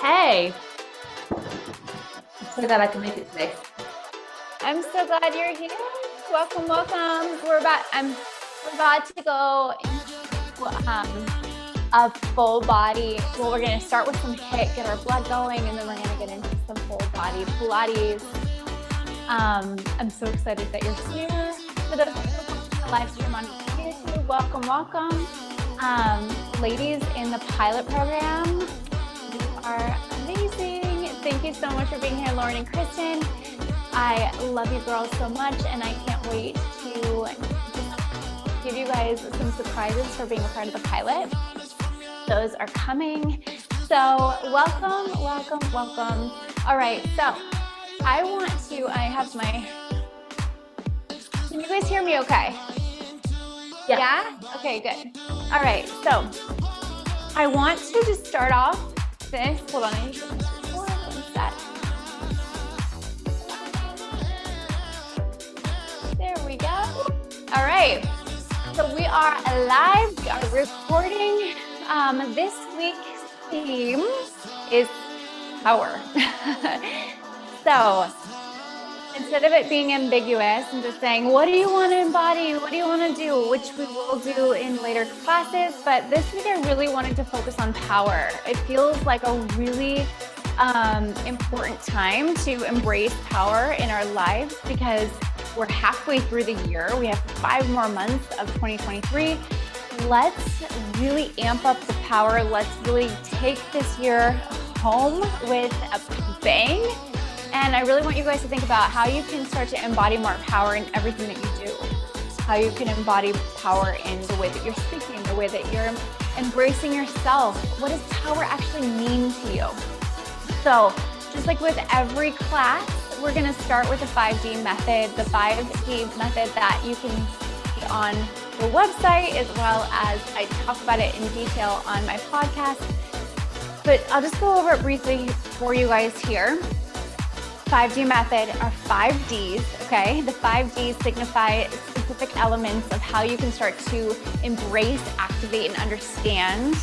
Hey, I'm so glad I can make it today. I'm so glad you're here. Welcome, welcome. We're about to go a full body. Well, we're going to start with some HIIT, get our blood going, and then we're going to get into some full body Pilates. I'm so excited that you're here. For those of the live stream on YouTube, welcome, welcome. Ladies in the pilot program, you are amazing. Thank you so much for being here, Lauren and Kristen. I love you girls so much, and I can't wait to just give you guys some surprises for being a part of the pilot. Those are coming. So welcome, welcome, welcome. All right, so I have my, can you guys hear me okay? Yeah? Okay, good. All right, so I want to just start off this. Hold on, I need to record one sec. There we go. All right, so we are live, we are recording. This week's theme is power. So instead of it being ambiguous and just saying, what do you want to embody? What do you want to do? Which we will do in later classes. But this week I really wanted to focus on power. It feels like a really important time to embrace power in our lives because we're halfway through the year. We have 5 more months of 2023. Let's really amp up the power. Let's really take this year home with a bang. And I really want you guys to think about how you can start to embody more power in everything that you do. How you can embody power in the way that you're speaking, the way that you're embracing yourself. What does power actually mean to you? So just like with every class, we're gonna start with the 5D method, the 5D method that you can see on the website, as well as I talk about it in detail on my podcast. But I'll just go over it briefly for you guys here. 5D method are 5 Ds, okay? The 5 Ds signify specific elements of how you can start to embrace, activate, and understand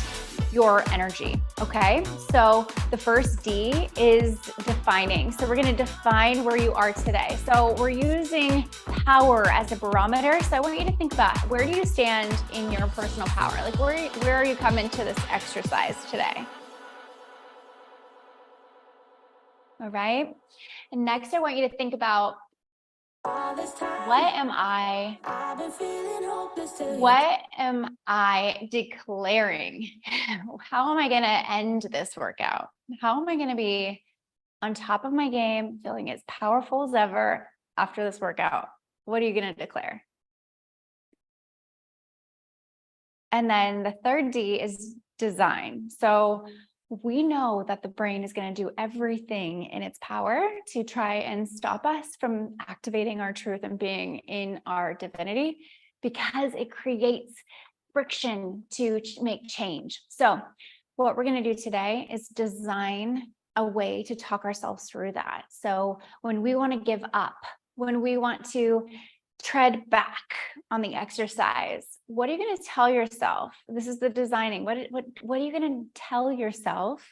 your energy, okay? So the first D is defining. So we're gonna define where you are today. So we're using power as a barometer. So I want you to think about, where do you stand in your personal power? Like where are you coming to this exercise today? All right. And next, I want you to think about, what am I declaring? How am I going to end this workout? How am I going to be on top of my game, feeling as powerful as ever after this workout? What are you going to declare? And then the third D is design. So we know that the brain is going to do everything in its power to try and stop us from activating our truth and being in our divinity, because it creates friction to make change. So what we're going to do today is design a way to talk ourselves through that. So when we want to give up, when we want to tread back on the exercise, what are you going to tell yourself? This is the designing. What are you going to tell yourself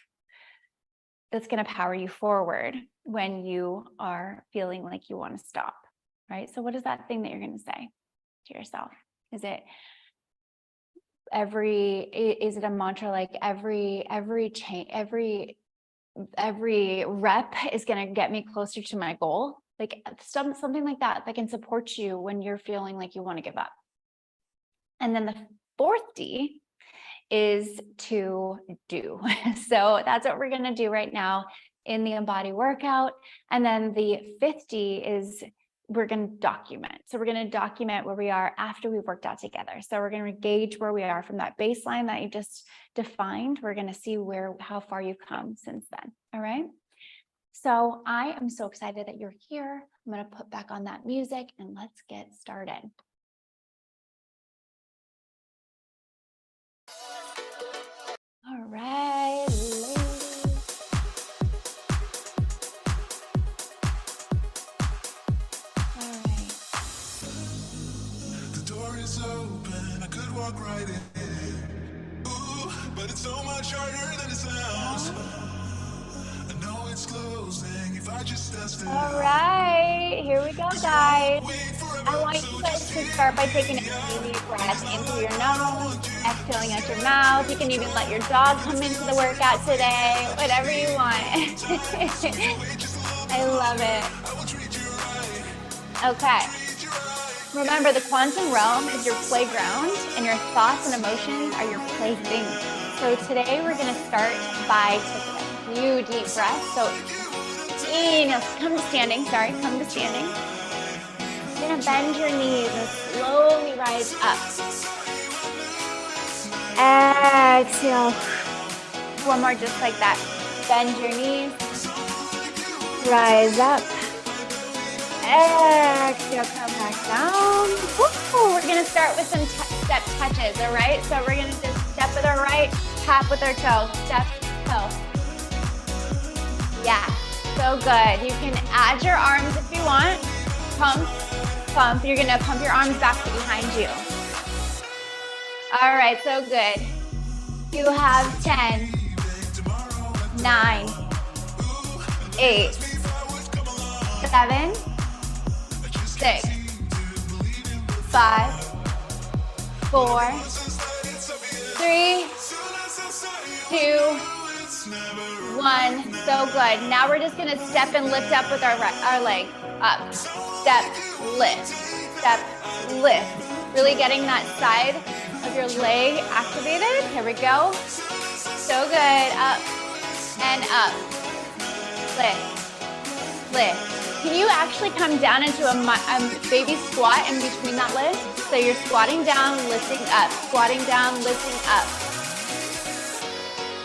that's going to power you forward when you are feeling like you want to stop, right? So what is that thing that you're going to say to yourself? Is it a mantra like every rep is going to get me closer to my goal? Like something like that can support you when you're feeling like you want to give up. And then the fourth D is to do. So that's what we're going to do right now in the emBODY workout. And then the fifth D is we're going to document. So we're going to document where we are after we've worked out together. So we're going to gauge where we are from that baseline that you just defined. We're going to see how far you've come since then. All right. So I am so excited that you're here. I'm going to put back on that music and let's get started. All right, ladies. All right. The door is open, I could walk right in. Ooh, but it's so much harder than it sounds. All right, here we go, guys. I want you guys to start by taking a deep breath in through your nose, exhaling out your mouth. You can even let your dog come into the workout today, whatever you want. I love it. Okay. Remember, the quantum realm is your playground, and your thoughts and emotions are your playthings. So today we're going to start by taking a few deep breaths. So come to standing. Come to standing. You're going to bend your knees and slowly rise up. Exhale. One more just like that. Bend your knees. Rise up. Exhale, come back down. Woo! We're going to start with some step touches, all right? So we're going to just step with our right, tap with our toe, step, toe. Yeah, so good. You can add your arms if you want. Pump, pump. You're going to pump your arms back to behind you. All right, so good. You have 10, 9, 8, 7, 6, 5, 4, 3, 2, 1. So good. Now we're just going to step and lift up with our leg. Up. Step, lift. Step, lift. Really getting that side of your leg activated. Here we go. So good. Up and up. Lift. Lift. Can you actually come down into a baby squat in between that lift? So you're squatting down, lifting up. Squatting down, lifting up.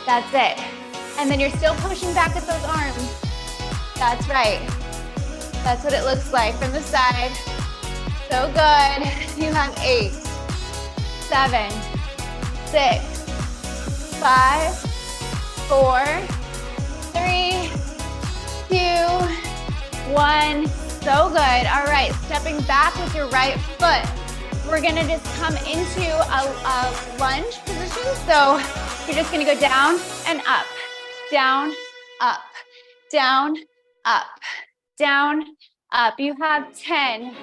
That's it. And then you're still pushing back with those arms. That's right. That's what it looks like from the side. So good. You have 8, 7, 6, 5, 4, 3, 2, 1. So good. All right, stepping back with your right foot. We're gonna just come into a lunge position. So you're just gonna go down and up, down, up, down, up, down, up. You have 10,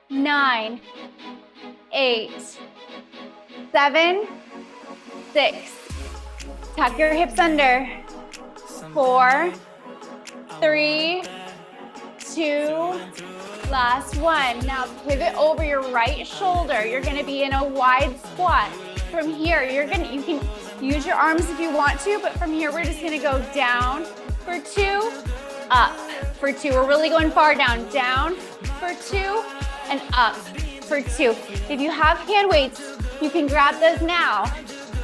9, 8, 7, 6. Tuck your hips under. 4, 3, 2, last one. Now pivot over your right shoulder. You're gonna be in a wide squat. From here, you can use your arms if you want to, but from here, we're just gonna go down for 2, up for 2. We're really going far down. Down for 2 and up for 2. If you have hand weights, you can grab those now.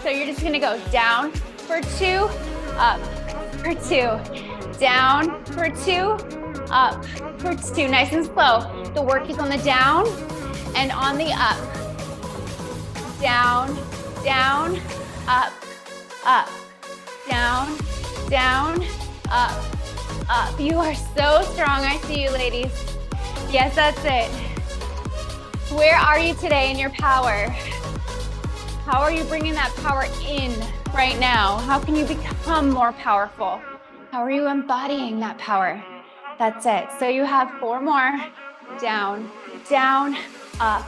So you're just gonna go down for 2, up for 2, down for 2, up for 2. Nice and slow. The work is on the down and on the up. Down, down, up, up, down, down, up, up. You are so strong. I see you, ladies. Yes, that's it. Where are you today in your power? How are you bringing that power in right now? How can you become more powerful? How are you embodying that power? That's it. So you have 4 more. Down, down, up,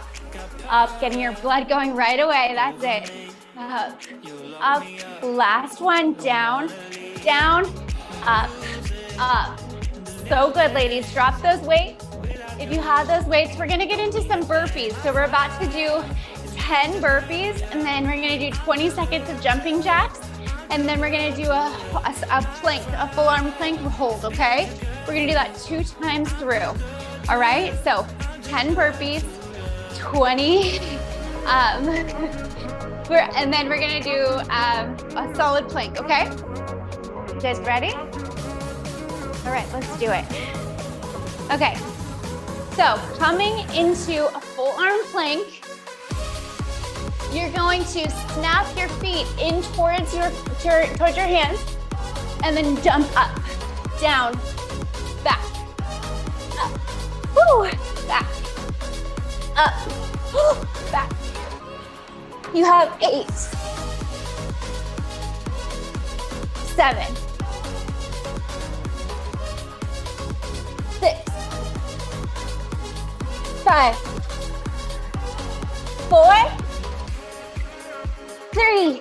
up. Getting your blood going right away. That's it. Up, up. Last one. Down, down, up, up. So good, ladies. Drop those weights. If you have those weights, we're going to get into some burpees. So we're about to do 10 burpees, and then we're going to do 20 seconds of jumping jacks. And then we're gonna do a plank, a full arm plank hold, okay? We're gonna do that 2 times through, all right? So 10 burpees, 20, and then we're gonna do a solid plank, okay? You guys ready? All right, let's do it. Okay, so coming into a full arm plank, you're going to snap your feet in towards your hands and then jump up, down, back, up, woo, back, up, woo, back. You have 8, 7, 5, 4, 3,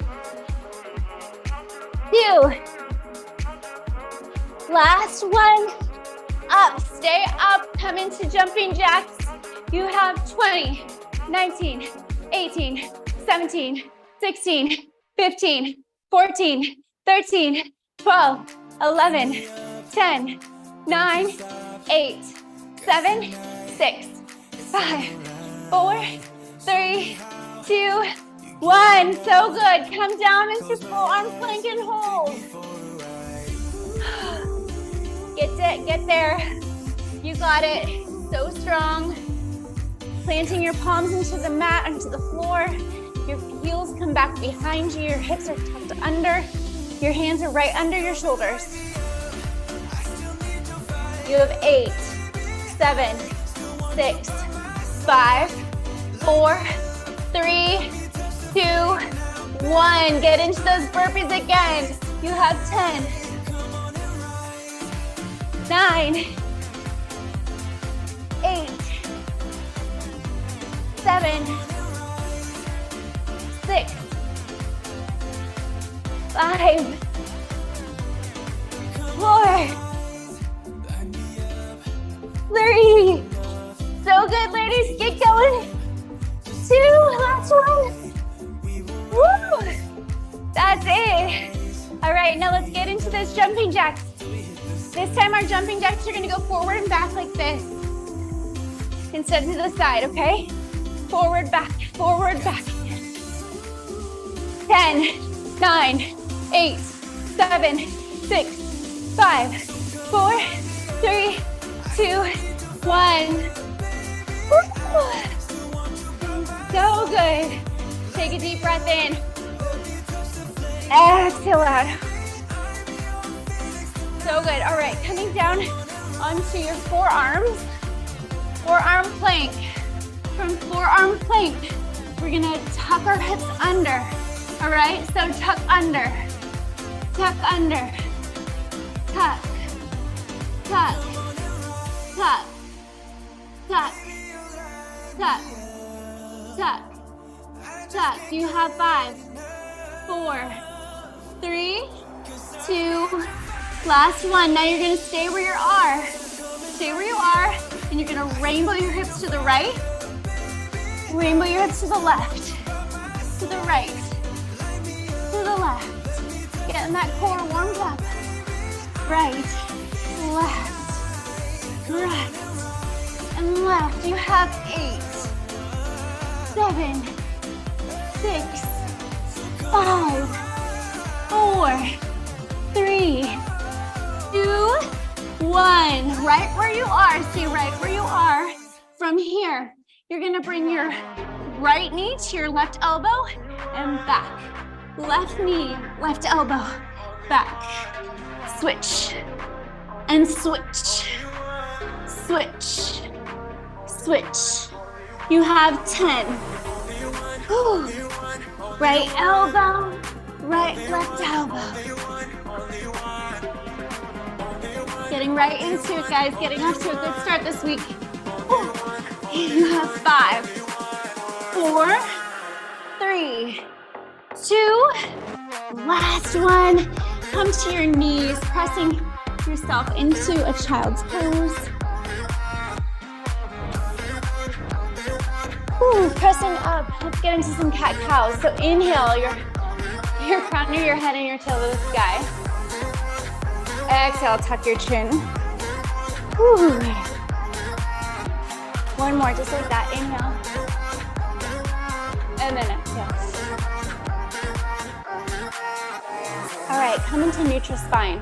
2. Last one. Up, stay up, come into jumping jacks. You have 20, 19, 18, 17, 16, 15, 14, 13, 12, 11, 10, 9, 8, 7, 6, 5, 4, 3, 2, 1. So good. Come down into full arm plank and hold. Get there. You got it. So strong. Planting your palms into the mat, onto the floor. Your heels come back behind you. Your hips are tucked under. Your hands are right under your shoulders. You have 8, 7, 6, 5, 4, 3, 2, 1. Get into those burpees again. You have 10, 9, 8, 7, 6, 5, 4, 3. So good, ladies. Get going. 2, last one. Woo! That's it. All right, now let's get into those jumping jacks. This time our jumping jacks are gonna go forward and back like this. Instead to the side, okay? Forward, back, 10, 9, 8, 7, 6, 5, 4, 3, 2, 1. Woo! So good. Take a deep breath in. Exhale out. So good. All right, coming down onto your forearms. Forearm plank. From forearm plank, we're gonna tuck our hips under. All right, so tuck under. Tuck under. Tuck. Tuck. Tuck. Tuck. Tuck. Tuck. Tuck. You have 5, 4, 3, 2, last one. Now you're gonna stay where you are. Stay where you are, and you're gonna rainbow your hips to the right, rainbow your hips to the left, to the right, to the left. Getting that core warmed up. Right, left, right, and left. You have 8, 7, 6, 5, 4, 3, 2, 1. Right where you are. Stay right where you are. From here, you're gonna bring your right knee to your left elbow and back. Left knee, left elbow, back. Switch and switch. Switch. Switch. You have 10. Whew. Right elbow, right, left elbow. Getting right into it, guys. Getting off to a good start this week. Whew. You have 5, 4, 3, 2, last one. Come to your knees, pressing yourself into a child's pose. Ooh, pressing up. Let's get into some cat-cows. So inhale, your crown of your head and your tail to the sky. Exhale, tuck your chin. Ooh. One more, just like that. Inhale. And then exhale. All right, come into neutral spine.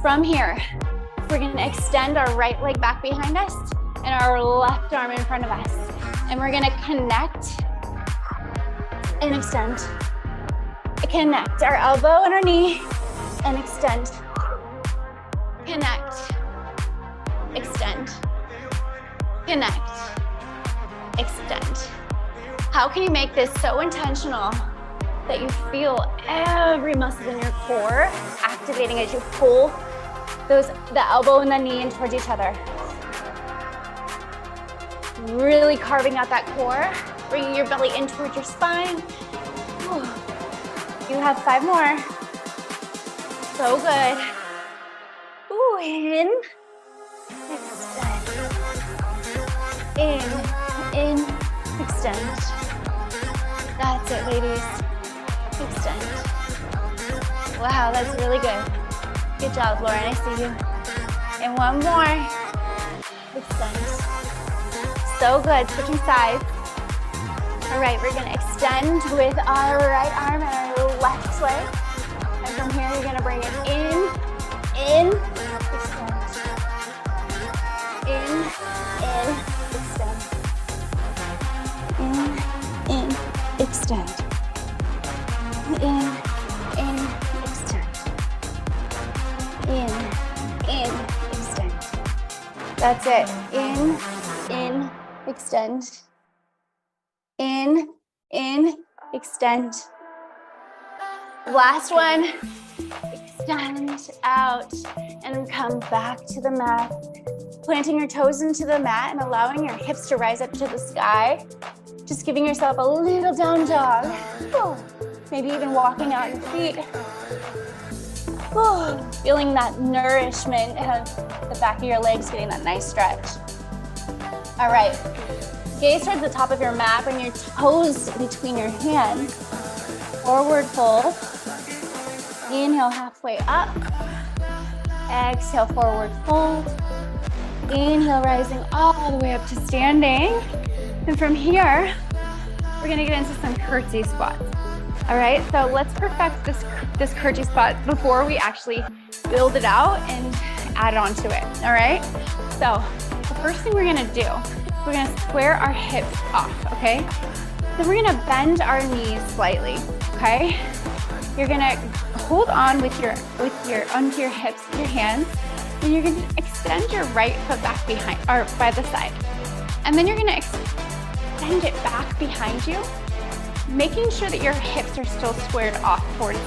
From here, we're gonna extend our right leg back behind us and our left arm in front of us. And we're gonna connect and extend. Connect our elbow and our knee and extend. Connect, extend, connect, extend. How can you make this so intentional that you feel every muscle in your core activating as you pull the elbow and the knee in towards each other? Really carving out that core, bringing your belly in towards your spine. Whew. You have 5 more. So good. Ooh, in, extend. In, extend. That's it, ladies. Extend. Wow, that's really good. Good job, Lauren, I see you. And one more. Extend. So good, switching sides. All right, we're gonna extend with our right arm and our left leg. And from here, you're gonna bring it in, extend. In, extend. In, extend. In, extend. In, extend. That's it. In, extend. In, extend. Last one. Extend out and come back to the mat. Planting your toes into the mat and allowing your hips to rise up to the sky. Just giving yourself a little down dog. Maybe even walking out your feet. Feeling that nourishment of the back of your legs, getting that nice stretch. All right, gaze towards the top of your mat, bring your toes between your hands. Forward fold. Inhale, halfway up. Exhale, forward fold. Inhale, rising all the way up to standing. And from here, we're gonna get into some curtsy squats. All right, so let's perfect this curtsy spot before we actually build it out and add on to it, all right? So the first thing we're gonna do, we're gonna square our hips off, okay? Then we're gonna bend our knees slightly, okay? You're gonna hold on onto your hips with your hands, and you're gonna extend your right foot back behind, or by the side. And then you're gonna extend it back behind you, making sure that your hips are still squared off towards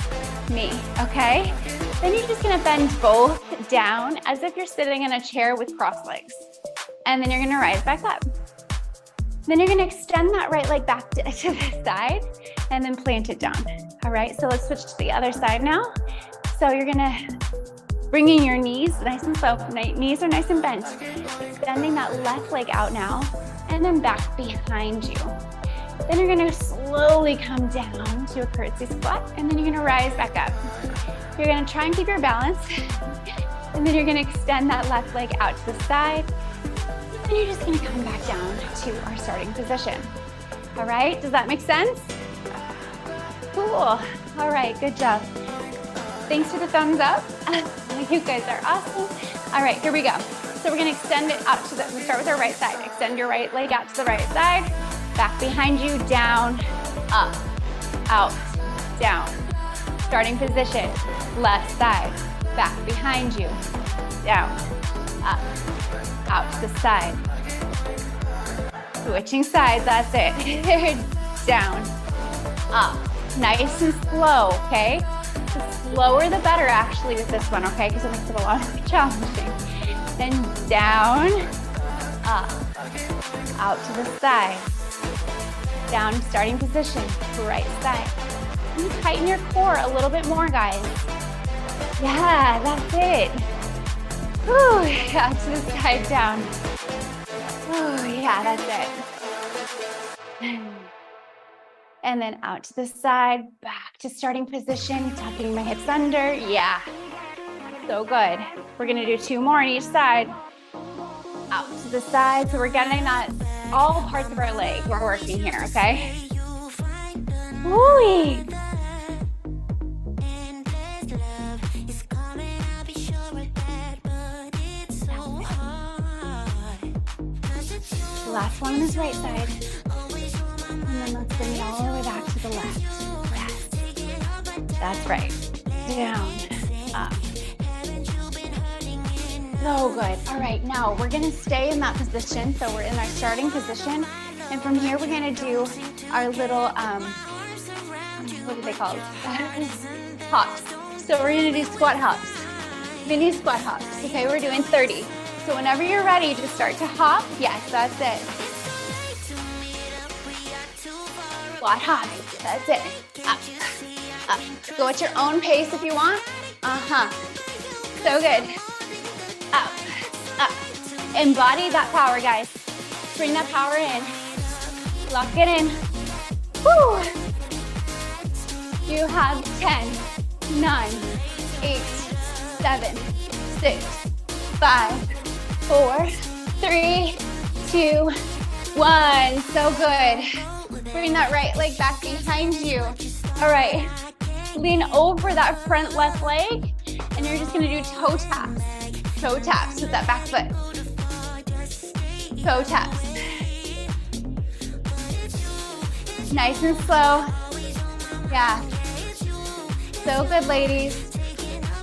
me, okay? Then you're just gonna bend both down as if you're sitting in a chair with crossed legs. And then you're gonna rise back up. Then you're gonna extend that right leg back to the side and then plant it down. All right, so let's switch to the other side now. So you're gonna bring in your knees nice and slow. Knees are nice and bent. Extending that left leg out now and then back behind you. Then you're gonna slowly come down to a curtsy squat, and then you're gonna rise back up. You're gonna try and keep your balance, and then you're gonna extend that left leg out to the side, and you're just gonna come back down to our starting position. All right, does that make sense? Cool, all right, good job. Thanks for the thumbs up. You guys are awesome. All right, here we go. So we're gonna extend it out to we start with our right side. Extend your right leg out to the right side. Back behind you, down, up, out, down. Starting position, left side, back behind you, down, up, out to the side. Switching sides, that's it. Down, up, nice and slow, okay? The slower the better actually with this one, okay? Because it makes it a lot more challenging. Then down, up, out to the side. Down, starting position, right side. You tighten your core a little bit more, guys. Yeah, that's it. Whew, out to the side, down. Oh, yeah, that's it. And then out to the side, back to starting position, tucking my hips under. Yeah, so good. We're gonna do 2 more on each side. Out to the side, so we're getting that all parts of our leg we're working here, okay? Ooh. Last one on this right side. And then let's bring it all the way back to the left. Yes. That's right. Down, up. So good. All right, now we're gonna stay in that position. So we're in our starting position. And from here, we're gonna do our little, what are they called? Hops. So we're gonna do squat hops. Mini squat hops, okay? We're doing 30. So whenever you're ready to start to hop, yes, that's it. Squat high. That's it. Up, up. Go at your own pace if you want. So good. Up, up. Embody that power, guys. Bring that power in. Lock it in. Woo! You have 10, 9, 8, 7, 6, 5, 4, 3, 2, 1. So good. Bring that right leg back behind you. All right. Lean over that front left leg, and you're just gonna do toe taps. Toe taps with that back foot. Toe taps. Nice and slow. Yeah. So good, ladies.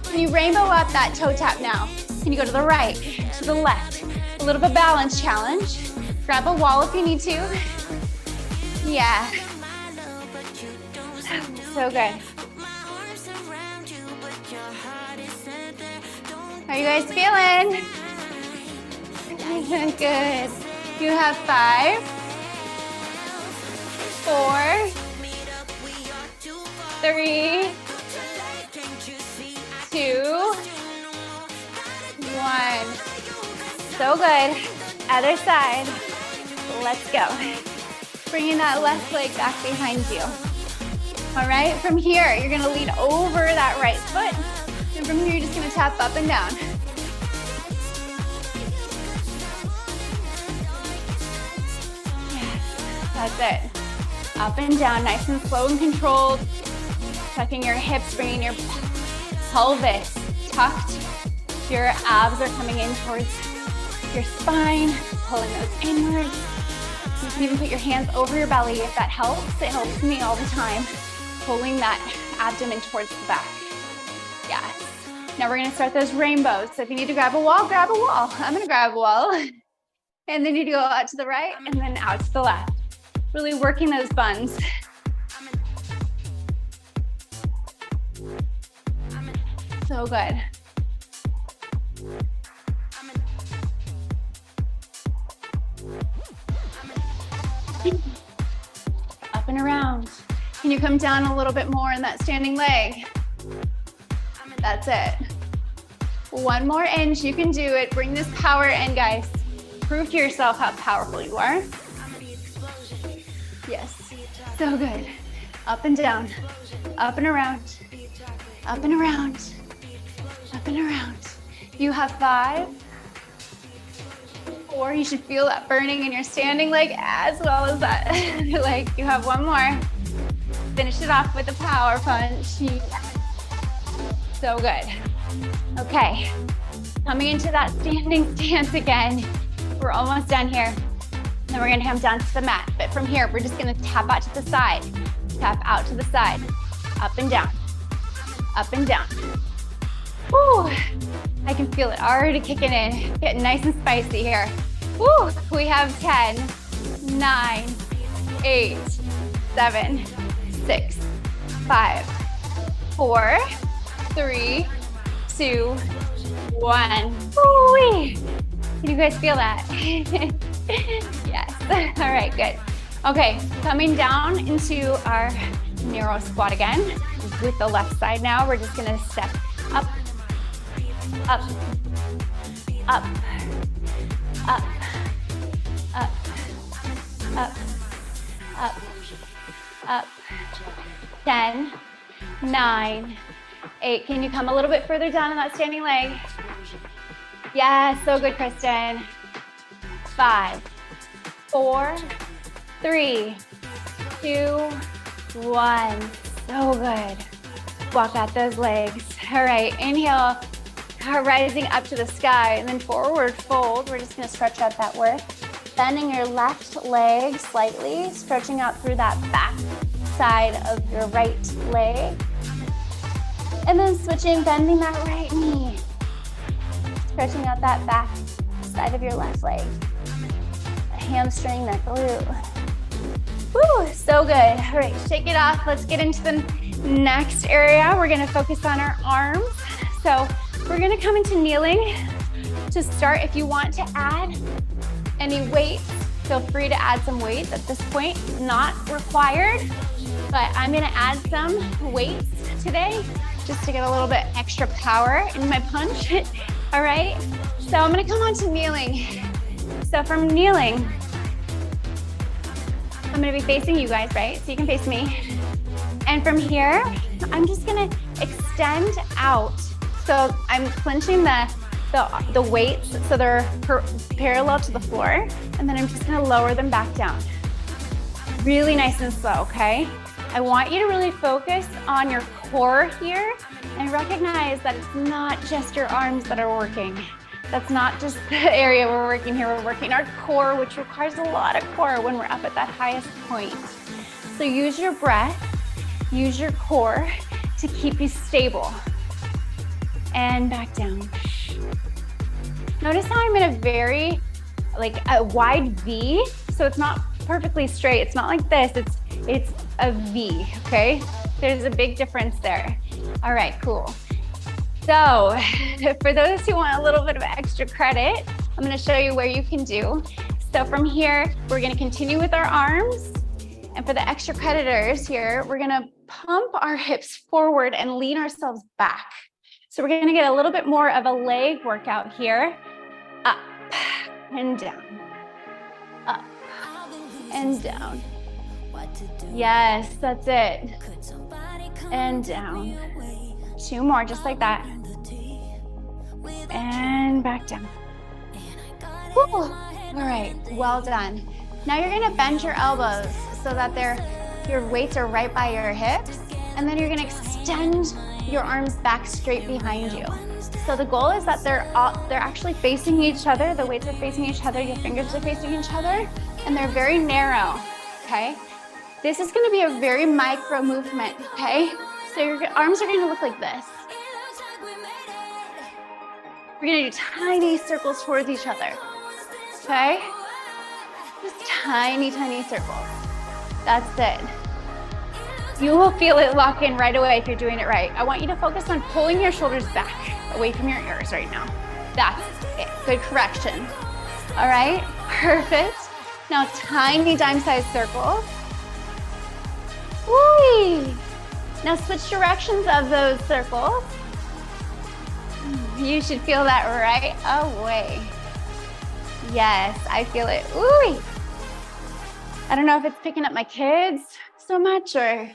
Can you rainbow up that toe tap now? Can you go to the right, to the left? A little bit balance challenge. Grab a wall if you need to. Yeah. So good. How are you guys feeling? Good. You have 5, 4, 3, 2, 1. So good. Other side. Let's go. Bringing that left leg back behind you. All right, from here, you're gonna lean over that right foot. And from here, you're just gonna tap up and down. Yes, that's it. Up and down, nice and slow and controlled. Tucking your hips, bringing your pelvis tucked. Your abs are coming in towards your spine, pulling those inwards. You can even put your hands over your belly if that helps. It helps me all the time. Pulling that abdomen towards the back. Yes. Now we're gonna start those rainbows. So if you need to grab a wall, grab a wall. I'm gonna grab a wall. And then you go out to the right and then out to the left. Really working those buns. So good. Up and around. Can you come down a little bit more in that standing leg? That's it. One more inch, you can do it. Bring this power in, guys. Prove to yourself how powerful you are. Yes, so good. Up and down, up and around, up and around, up and around. You have 5, 4, you should feel that burning in your standing leg as well as that leg. You have 1 more. Finish it off with a power punch. So good. Okay, coming into that standing stance again. We're almost done here. Then we're gonna come down to the mat. But from here, we're just gonna tap out to the side. Tap out to the side. Up and down. Up and down. Woo! I can feel it already kicking in. Getting nice and spicy here. Woo! We have 10, 9, 8, 7, 6, 5, 4, 3, 2, 1. Woo-wee! Can you guys feel that? Yes. All right, good. Okay, coming down into our narrow squat again. With the left side now, we're just gonna step up, up, up, up, up, up, up, up. 10, 9, 8. Can you come a little bit further down on that standing leg? Yes, so good, Kristen. 5, 4, 3, 2, 1. So good. Walk out those legs. All right, inhale, rising up to the sky, and then forward fold. We're just gonna stretch out that work. Bending your left leg slightly, stretching out through that back side of your right leg. And then switching, bending that right knee. Stretching out that back side of your left leg. The hamstring, that glute. Woo, so good. All right, shake it off. Let's get into the next area. We're gonna focus on our arms. So we're gonna come into kneeling to start. If you want to add any weight Feel free to add some weights at this point, not required, but I'm gonna add some weights today just to get a little bit extra power in my punch. All right, so I'm gonna come on to kneeling. So from kneeling, I'm gonna be facing you guys, right? So you can face me. And from here, I'm just gonna extend out. So I'm clenching the weights so they're parallel to the floor, and then I'm just gonna lower them back down. Really nice and slow, okay? I want you to really focus on your core here and recognize that it's not just your arms that are working. That's not just the area we're working here. We're working our core, which requires a lot of core when we're up at that highest point. So use your breath, use your core to keep you stable. And back down. Notice how I'm in a very, like a wide V. So it's not perfectly straight. It's not like this, it's a V, okay? There's a big difference there. All right, cool. So for those who want a little bit of extra credit, I'm gonna show you where you can do. So from here, we're gonna continue with our arms. And for the extra creditors here, we're gonna pump our hips forward and lean ourselves back. So we're gonna get a little bit more of a leg workout here. Up and down, up and down. Yes, that's it. And down. 2 more, just like that. And back down. Woo. All right, well done. Now you're gonna bend your elbows so that your weights are right by your hips, and then you're gonna extend your arms back straight behind you. So the goal is that they're actually facing each other, the weights are facing each other, your fingers are facing each other, and they're very narrow, okay? This is gonna be a very micro movement, okay? So your arms are gonna look like this. We're gonna do tiny circles towards each other, okay? Just tiny, tiny circles. That's it. You will feel it lock in right away if you're doing it right. I want you to focus on pulling your shoulders back away from your ears right now. That's it, good correction. All right, perfect. Now tiny dime-sized circles. Whee! Now switch directions of those circles. You should feel that right away. Yes, I feel it. Ooh. I don't know if it's picking up my kids so much or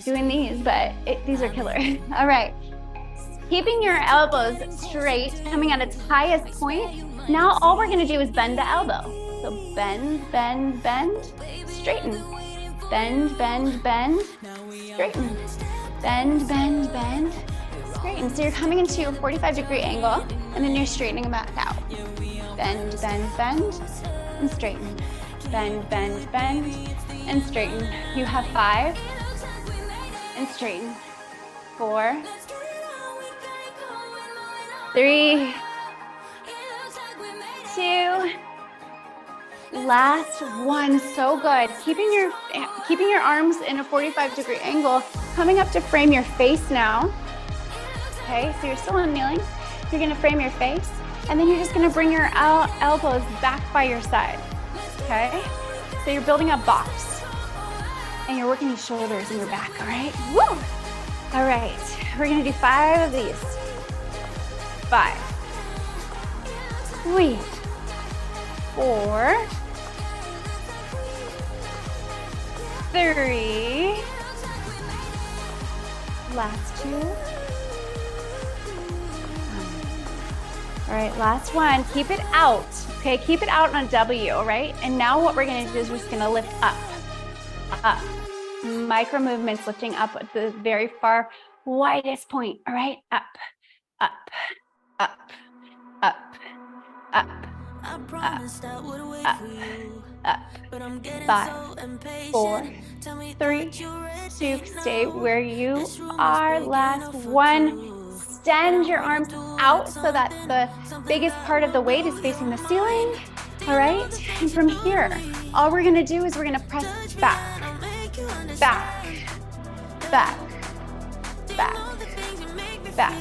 doing these, but these are killer. All right. Keeping your elbows straight, coming at its highest point. Now all we're gonna do is bend the elbow. So bend, bend, bend, straighten. Bend, bend, bend, straighten. Bend, bend, bend, straighten. So you're coming into a 45-degree angle, and then you're straightening back out. Bend, bend, bend, and straighten. Bend, bend, bend, and straighten. You have 5, and straighten. 4, 3, 2, last one. So good. Keeping your arms in a 45-degree angle, coming up to frame your face now. Okay, so you're still on kneeling. You're gonna frame your face, and then you're just gonna bring your elbows back by your side. Okay, so you're building a box, and you're working your shoulders and your back. All right. Woo! All right. We're gonna do 5 of these. 5, 3, 4, 3, last 2. All right, last one. Keep it out, okay? Keep it out on a W, all right? And now what we're gonna do is we're just gonna lift up, up. Micro movements, lifting up at the very far widest point, all right? Up, up, up, up, up, up, up, 5, 4, 3, 2, stay where you are. Last one. Extend your arms out so that the biggest part of the weight is facing the ceiling. All right, and from here, all we're gonna do is we're gonna press back, back, back, back, back,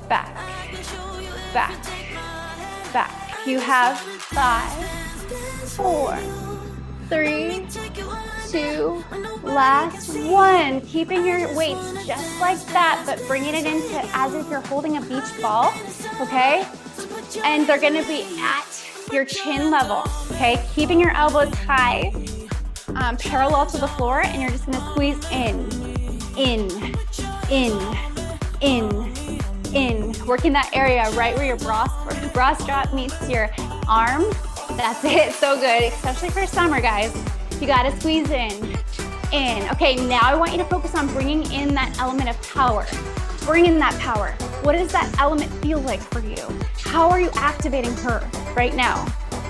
back, back, back. You have 5, 4, 3, 2, last 1. Keeping your weights just like that, but bringing it into as if you're holding a beach ball, okay? And they're gonna be at your chin level, okay? Keeping your elbows high, parallel to the floor, and you're just gonna squeeze in, working that area right where your bra strap meets your arm. That's it, so good, especially for summer, guys. You gotta squeeze in. Okay, now I want you to focus on bringing in that element of power. Bring in that power. What does that element feel like for you? How are you activating her right now?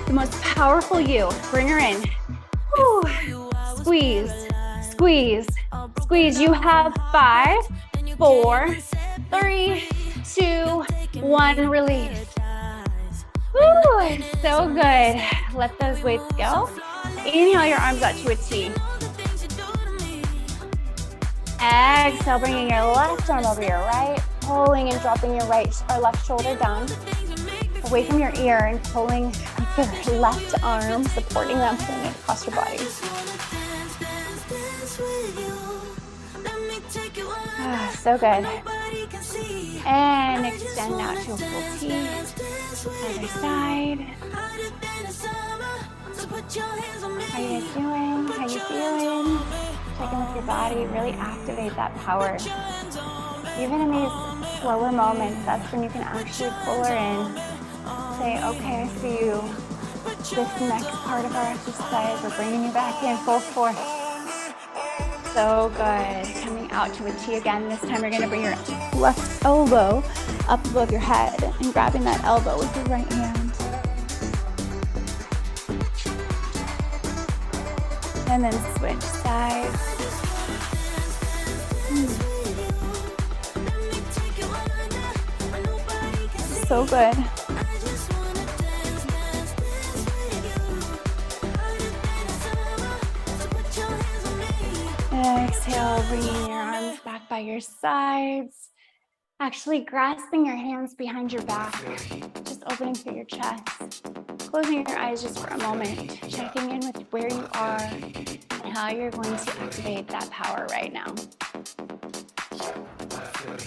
The most powerful you, bring her in. Whew. Squeeze, squeeze, squeeze. You have 5, 4, 3, 2, 1, release. Woo, it's so good. Let those weights go. Inhale your arms out to a T. Exhale, bringing your left arm over your right, pulling and dropping your right or left shoulder down, away from your ear, and pulling your left arm, supporting them, pulling it across your body. So good. And extend out to a full T. Other side. How you guys doing? How you feeling? Check in with your body. Really activate that power. Even in these slower moments, that's when you can actually pull her in. Say, okay, I see you. This next part of our exercise, we're bringing you back in full force. So good. Coming out to a T again. This time you're going to bring your left elbow up above your head and grabbing that elbow with your right hand. And then switch sides. So good. Exhale, bringing your arms back by your sides. Actually grasping your hands behind your back, just opening through your chest. Closing your eyes just for a moment, checking in with where you are and how you're going to activate that power right now.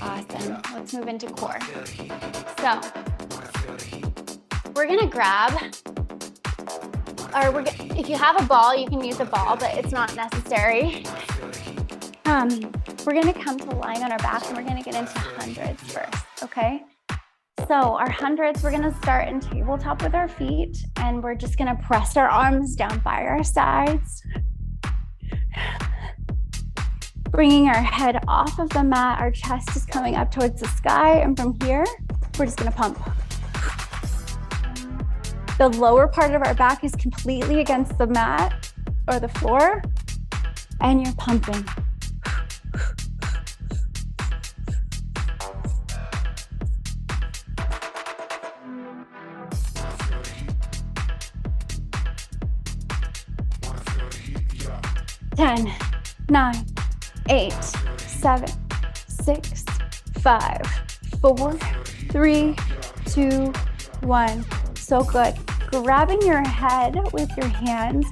Awesome. Let's move into core. So we're gonna grab, or if you have a ball, you can use a ball, but it's not necessary. We're gonna come to lying on our back and we're gonna get into hundreds first, okay? So our hundreds, we're gonna start in tabletop with our feet and we're just gonna press our arms down by our sides. Bringing our head off of the mat, our chest is coming up towards the sky, and from here, we're just gonna pump. The lower part of our back is completely against the mat or the floor, and you're pumping. Ten, 9, 8, 7, 6, 5, 4, 3, 2, 1. So good. Grabbing your head with your hands,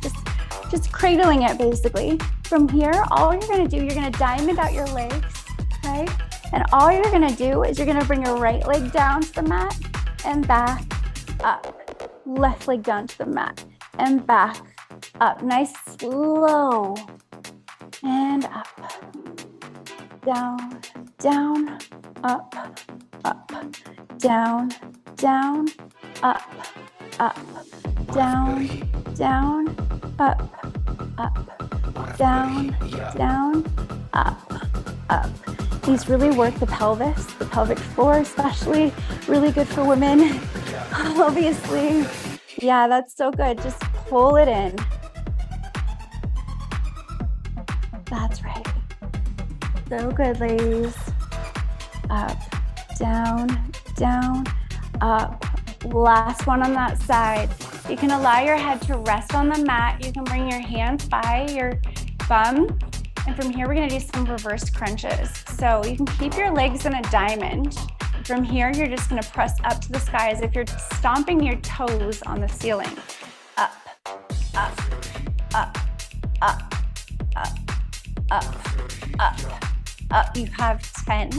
just cradling it basically. From here, all you're gonna do, you're gonna diamond out your legs, okay? And all you're gonna do is you're gonna bring your right leg down to the mat and back up. Left leg down to the mat and back up. Nice, slow. And up. Down, down, up, up. Down, down, up, up. Down, down, up, up. Down, down, up, up. These really work the pelvis, the pelvic floor especially. Really good for women, obviously. Yeah, that's so good. Just pull it in. That's right. So good, ladies. Up, down, down, up. Last one on that side. You can allow your head to rest on the mat. You can bring your hands by your bum. And from here, we're gonna do some reverse crunches. So you can keep your legs in a diamond. From here, you're just gonna press up to the sky as if you're stomping your toes on the ceiling. Up, up, up, up, up, up, up. You have 10,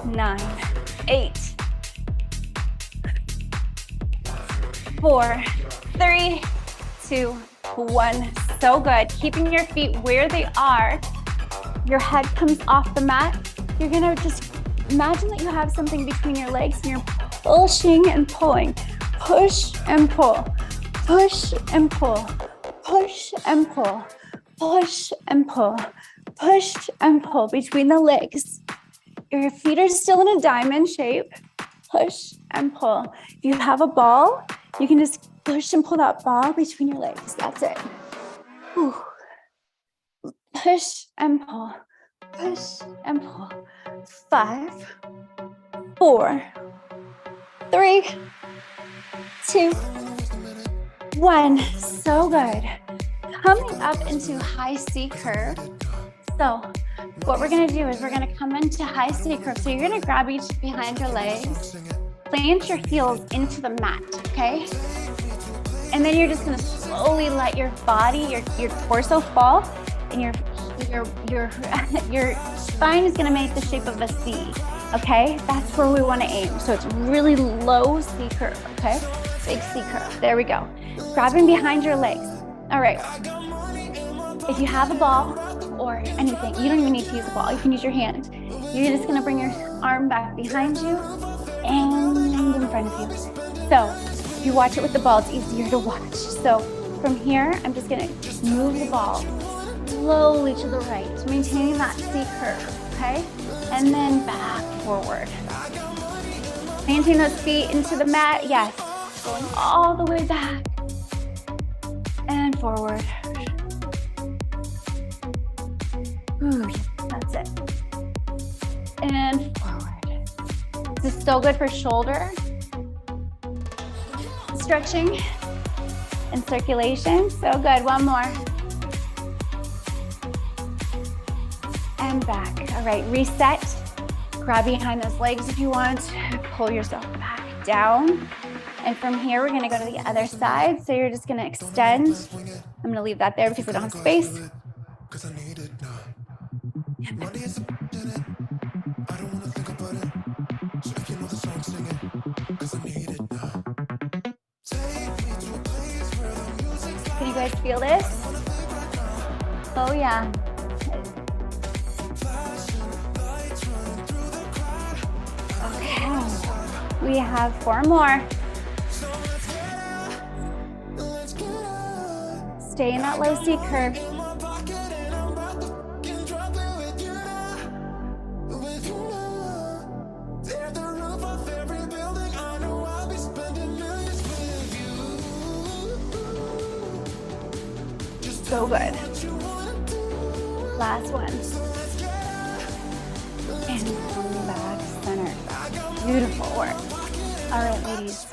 9, 8, 4, 3, 2, 1. So good. Keeping your feet where they are. Your head comes off the mat. You're gonna just imagine that you have something between your legs and you're pushing and pulling. Push and pull. Push and pull. Push and pull. Push and pull. Push and pull between the legs. Your feet are still in a diamond shape. Push and pull. If you have a ball, you can just push and pull that ball between your legs. That's it. Whew. Push and pull. Push and pull. 5, 4, 3, 2, 1. So good. Coming up into high C curve. So what we're gonna do is we're gonna come into high C curve. So you're gonna grab each behind your legs, plant your heels into the mat, okay? And then you're just gonna slowly let your body, your torso fall, and your spine is gonna make the shape of a C, okay? That's where we wanna aim. So it's really low C curve, okay? Big C curve, there we go. Grabbing behind your legs. All right, if you have a ball or anything, you don't even need to use a ball, you can use your hand. You're just gonna bring your arm back behind you and in front of you. So if you watch it with the ball, it's easier to watch. So from here, I'm just gonna move the ball slowly to the right, maintaining that C curve, okay? And then back forward. Maintain those feet into the mat, yes. Going all the way back and forward. Ooh, that's it. And forward. This is so good for shoulder stretching and circulation. So good. One more. And back. All right, reset. Grab behind those legs if you want. Pull yourself back down. And from here, we're gonna go to the other side. So you're just gonna extend. I'm gonna leave that there because we don't have space. Can you guys feel this? Oh yeah. Okay, we have 4 more. Stay in that low C curve. So good. Last one. And come back center. Beautiful work. All right, ladies.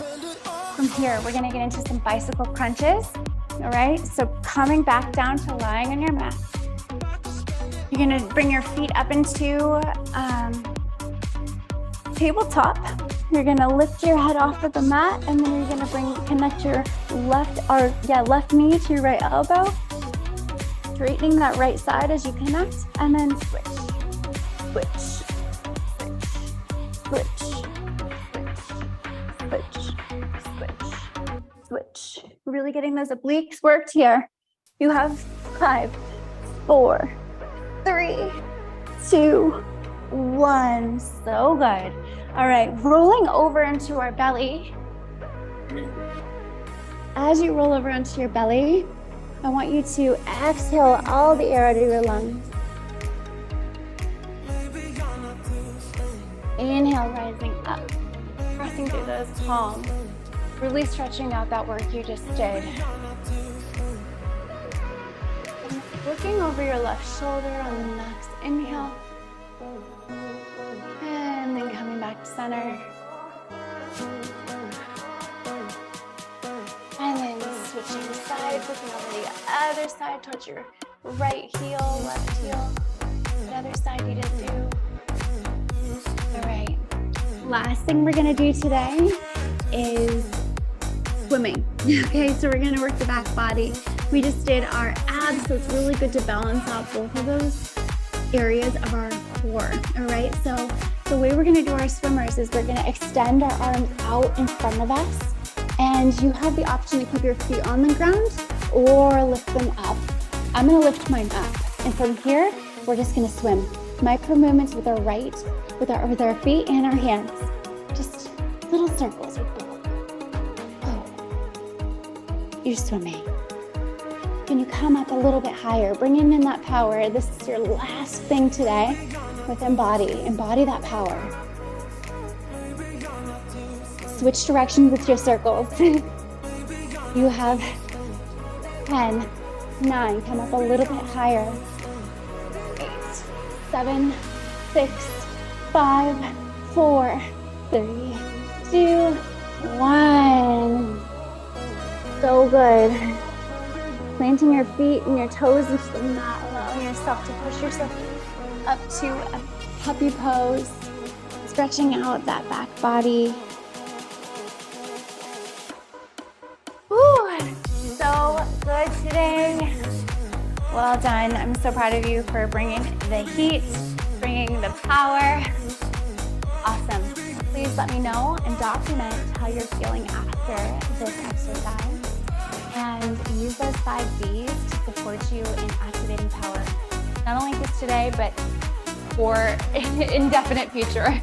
From here, we're gonna get into some bicycle crunches. All right, so coming back down to lying on your mat. You're gonna bring your feet up into tabletop. You're gonna lift your head off of the mat, and then you're gonna connect your left knee to your right elbow, straightening that right side as you connect, and then switch, switch, switch, switch, switch, switch, switch. Really getting those obliques worked here. You have 5, 4, 3, 2, 1. So good. All right, rolling over into our belly. As you roll over into your belly, I want you to exhale all the air out of your lungs. Inhale, rising up, pressing through those palms, really stretching out that work you just did. Looking over your left shoulder on the next inhale. And then coming back to center. And then switching sides, looking over the other side towards your right heel, left heel. The other side you didn't do. All right. Last thing we're gonna do today is swimming. Okay, so we're gonna work the back body. We just did our abs, so it's really good to balance out both of those areas of our core, all right? So the way we're gonna do our swimmers is we're gonna extend our arms out in front of us, and you have the option to keep your feet on the ground or lift them up. I'm gonna lift mine up, and from here, we're just gonna swim. Micro movements with our with our feet and our hands. Just little circles with both. Oh, you're swimming. Can you come up a little bit higher? Bringing in that power. This is your last thing today with emBODY. Embody that power. Switch directions with your circles. You have 10, 9, come up a little bit higher. 8, 7, 6, 5, 4, 3, 2, 1. So good. Planting your feet and your toes into the mat, allowing yourself to push yourself up to a puppy pose, stretching out that back body. Woo, so good today. Well done. I'm so proud of you for bringing the heat, bringing the power. Awesome. Please let me know and document how you're feeling after this exercise. And use those 5 Ds to support you in activating power, not only just today, but for indefinite future.